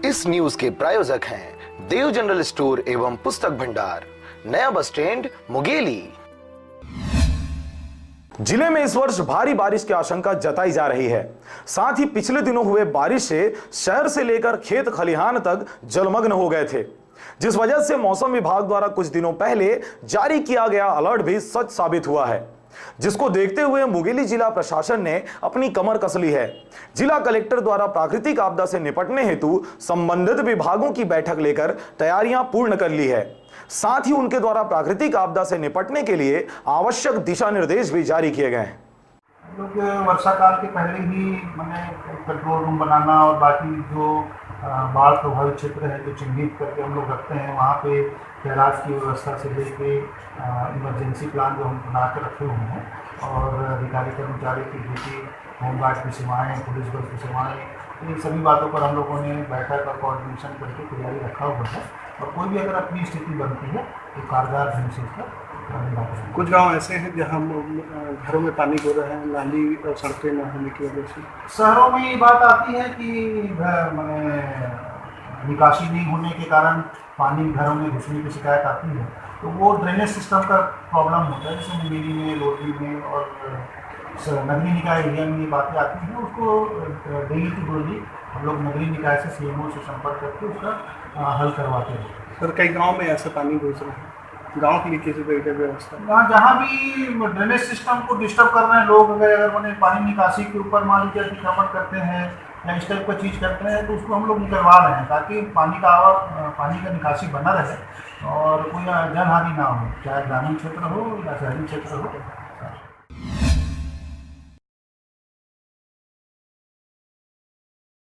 इस न्यूज के प्रायोजक हैं देव जनरल स्टोर एवं पुस्तक भंडार, नया बस स्टैंड, मुंगेली। जिले में इस वर्ष भारी बारिश की आशंका जताई जा रही है। साथ ही पिछले दिनों हुए बारिश से शहर से लेकर खेत खलिहान तक जलमग्न हो गए थे, जिस वजह से मौसम विभाग द्वारा कुछ दिनों पहले जारी किया गया अलर्ट भी सच साबित हुआ है, जिसको देखते हुए मुंगेली जिला प्रशासन ने अपनी कमर कस ली है। जिला कलेक्टर द्वारा प्राकृतिक आपदा से निपटने हेतु संबंधित विभागों की बैठक लेकर तैयारियां पूर्ण कर ली है। साथ ही उनके द्वारा प्राकृतिक आपदा से निपटने के लिए आवश्यक दिशा निर्देश भी जारी किए गए हैं। लोग वर्षा काल के पहले ही मैंने कंट्रोल रूम बनाना और बाकी जो बाढ़ प्रभावित क्षेत्र है जो चिन्हित करके हम लोग रखते हैं, वहाँ पे बैराज की व्यवस्था से लेके इमरजेंसी प्लान जो हम बना कर रखे हुए हैं, और अधिकारी कर्मचारी की ड्यूटी, होमगार्ड की सेवाएँ, पुलिस बल की सेवाएँ, इन सभी बातों पर हम लोगों ने बैठक और कोऑर्डिनेशन करके तैयारी रखा हुआ है। और कोई भी अगर अपनी स्थिति बनती है तो कारगर ढंग से इसका निराकरण। कुछ गांव ऐसे हैं जहां घरों में पानी हो रहा है, नाली और सड़कें न होने की वजह से। शहरों में ये बात आती है कि मैंने निकासी नहीं होने के कारण पानी घरों में घुसने की शिकायत आती है, तो वो ड्रेनेज सिस्टम का प्रॉब्लम होता है। जैसे मुंगेली में, लोधी में और नगरीय निकाय एरिया में ये बातें आती हैं, उसको डेली टू डेली हम लोग नगरीय निकाय से सीएमओ से संपर्क करके उसका हल करवाते हैं। सर, कई गांव में ऐसा पानी घुस रहा है, गांव के लिए किसी तरह की व्यवस्था जहाँ भी ड्रेनेज सिस्टम को डिस्टर्ब कर रहे हैं लोग, अगर उन्हें पानी निकासी के ऊपर मान लीजिए अतिक्रमण करते हैं या इस टाइप का चीज़ करते हैं, तो उसको हम लोग निकलवा रहे हैं ताकि पानी का निकासी बना रहे और कोई जनहानि ना हो, चाहे ग्रामीण क्षेत्र हो या शहरी क्षेत्र हो।